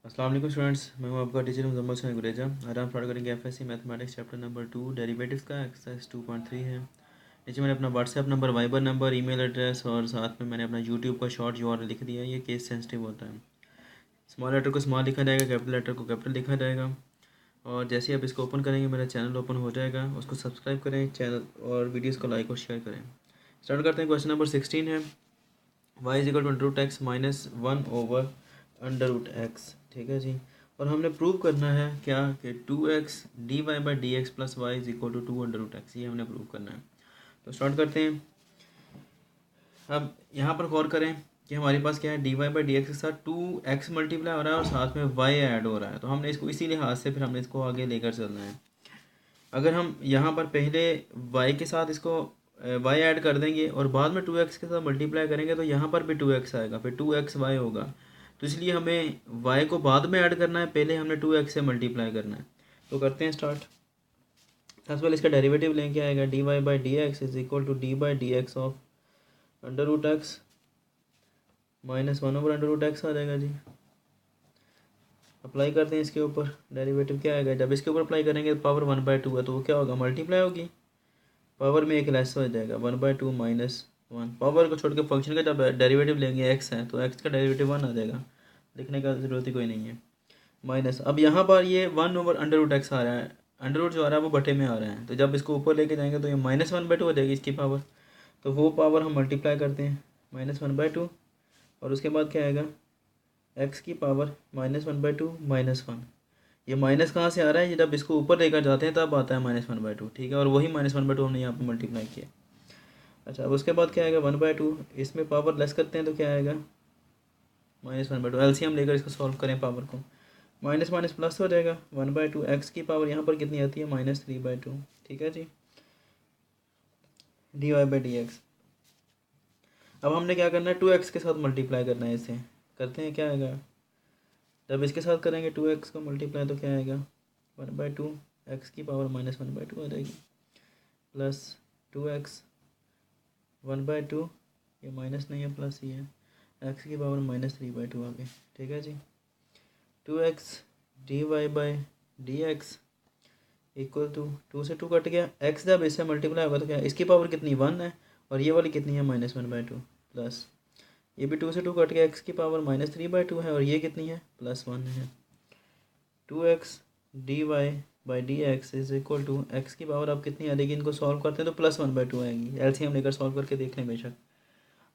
अस्सलाम वालेकुम स्टूडेंट्स, मैं हूं आपका टीचर मुजम्मल हुसैन गुरेजा। आज हम स्टार्ट करेंगे FSc mathematics chapter number 2 derivatives का एक्सरसाइज 2.3 है। नीचे मैंने अपना WhatsApp number, Viber number, email address और साथ में मैंने अपना यूट्यूब का शॉर्ट URL लिख दिया है। ये केस सेंसिटिव होता है। स्मॉल लेटर को स्मॉल लिखा जाएगा, कैपिटल लेटर को कैपिटल लिखा जाएगा। और जैसे ही आप इसको ओपन करेंगे मेरा चैनल ओपन हो जाएगा। उसको सब्सक्राइब करें चैनल और वीडियोज़ को लाइक और शेयर करें। स्टार्ट करते हैं। क्वेश्चन नंबर 16 है y is equal to under root x minus 1/√x। ठीक है जी। और हमने प्रूव करना है क्या कि 2x dy/dx plus y is equal to 2 √x। ये हमने प्रूव करना है। तो स्टार्ट करते हैं। अब यहाँ पर गौर करें कि हमारे पास क्या है, dy/dx के साथ 2x मल्टीप्लाई हो रहा है और साथ में y ऐड हो रहा है। तो हमने इसको इसी लिहाज से फिर हमने इसको आगे लेकर चलना है। अगर हम यहाँ पर पहले y के साथ इसको y ऐड कर देंगे और बाद में 2x के साथ मल्टीप्लाई करेंगे तो यहाँ पर भी 2x आएगा, फिर 2xy होगा। तो इसलिए हमें y को बाद में ऐड करना है, पहले हमने 2x से मल्टीप्लाई करना है। तो करते हैं स्टार्ट। सबसे पहले इसका डेरिवेटिव लेंगे, आएगा dy/dx is equal to d/dx of under root x minus 1/√x आ जाएगा जी। अप्लाई करते हैं इसके ऊपर। डेरिवेटिव क्या आएगा, जब इसके ऊपर अप्लाई करेंगे तो पावर 1/2 है तो वो क्या होगा, मल्टीप्लाई होगी। पावर में एक लेस हो जाएगा, 1/2 माइनस 1। पावर को छोड़ के फंक्शन का जब डेरिवेटिव लेंगे x है तो x का डेरिवेटिव 1 आ जाएगा, लिखने का ज़रूरत ही कोई नहीं है। माइनस, अब यहाँ पर ये 1/√x आ रहा है, अंडर रूट जो आ रहा है वो बटे में आ रहा है। तो जब इसको ऊपर लेके जाएंगे तो ये -1/2 हो जाएगी इसकी पावर। तो वो पावर हम मल्टीप्लाई करते हैं, -1/2। और उसके बाद क्या आएगा, x की पावर -1/2 -1। ये माइनस कहाँ से आ रहा है, ये जब इसको ऊपर लेकर जाते हैं तब आता है -1/2। ठीक है, और वही -1/2 हमने यहाँ पे मल्टीप्लाई किया। अच्छा, अब उसके बाद क्या आएगा, 1/2। इसमें पावर लेस करते हैं तो क्या आएगा, -1/2। एलसीएम लेकर इसको सॉल्व करें, पावर को माइनस माइनस प्लस हो जाएगा। 1/2 एक्स की पावर यहाँ पर कितनी आती है, -3/2। ठीक है जी, dy/dx। अब हमने क्या करना है, 2x के साथ मल्टीप्लाई करना है इसे। करते हैं, क्या आएगा, जब इसके साथ करेंगे 2x को मल्टीप्लाई तो क्या आएगा, 1/2 एक्स की पावर -1/2 आ जाएगी, प्लस 2x 1/2, ये माइनस नहीं है प्लस ही है, एक्स की पावर -3/2 आ गई। ठीक है जी। 2x dy/dx इक्वल टू 2 से 2 कट गया। x जब इससे मल्टीप्लाई होगा तो क्या, इसकी पावर कितनी 1 है और ये वाली कितनी है -1/2, प्लस ये भी 2 से 2 कट गया, x की पावर -3/2 है और ये कितनी है, +1 है। 2x dy/dx is equal to x की पावर अब कितनी आ जाएगी, इनको सॉल्व करते हैं तो +1/2 आएगी। एलसीएम लेकर सॉल्व करके देख लें बेशक।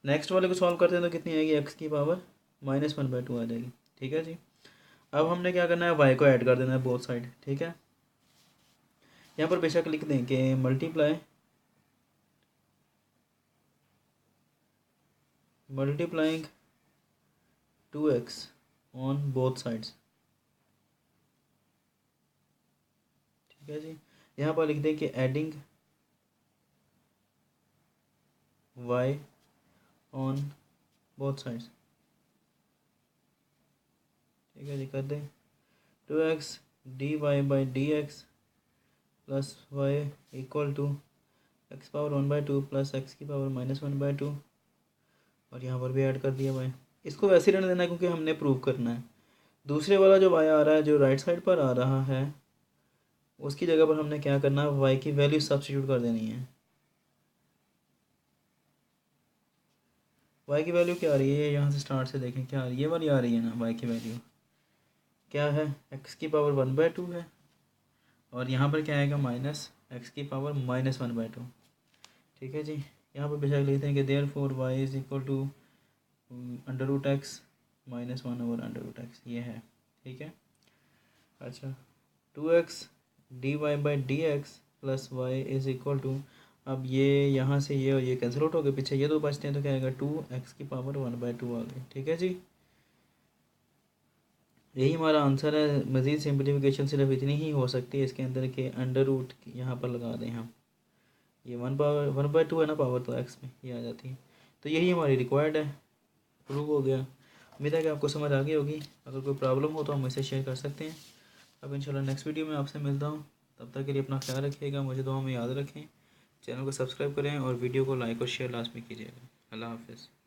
नेक्स्ट वाले को सॉल्व करते हैं तो कितनी आएगी, एक्स की पावर -1/2 आ जाएगी। ठीक है जी। अब हमने क्या करना है, y को ऐड कर देना है बोथ साइड। ठीक है, यहाँ पर बेशक लिख दें कि multiplying 2x on both sides. ठीक है जी। यहाँ पर लिख दें कि adding y on both sides. ठीक है जी, कर दें। 2x dy/dx plus y equal to x power 1/2 plus x की पावर -1/2। और यहाँ पर भी ऐड कर दिया y। इसको वैसे रहने देना है क्योंकि हमने प्रूव करना है। दूसरे वाला जो y आ रहा है, जो राइट साइड पर आ रहा है, उसकी जगह पर हमने क्या करना है, y की वैल्यू सब्स्टिट्यूट कर देनी है। y की वैल्यू क्या आ रही है, यहाँ से स्टार्ट से देखें क्या आ रही है, ये वाली आ रही है ना। y की वैल्यू क्या है, x की पावर 1/2 है और यहाँ पर क्या आएगा, माइनस एक्स की पावर -1/2। ठीक है जी। यहाँ पर बेशक लिखते हैं कि therefore y is equal to √x -1/√x, ये है। ठीक है। अच्छा, 2x dy/dx plus y is equal to, अब ये यहाँ से ये और ये कैंसिल आउट हो गए, पीछे ये दो बचते हैं तो क्या आएगा, 2x की पावर 1/2 आ गई। ठीक है जी, यही हमारा आंसर है। मज़ीद सिंप्लीफिकेशन सिर्फ इतनी ही हो सकती है इसके अंदर के अंडर रूट यहाँ पर लगा दें हम। ये 1/2 है ना पावर, तो x में ये आ जाती है। तो यही हमारी रिक्वायर्ड है, प्रूव हो गया। उम्मीद है कि आपको समझ आ गई होगी। अगर कोई प्रॉब्लम हो तो हम इससे शेयर कर सकते हैं। अब इंशाल्लाह नेक्स्ट वीडियो में आपसे मिलता हूँ। तब तक के लिए अपना ख्याल रखिएगा, मुझे दुआ में याद रखें। चैनल को सब्सक्राइब करें और वीडियो को लाइक और शेयर लाजमी कीजिएगा। अल्लाह हाफ़िज़।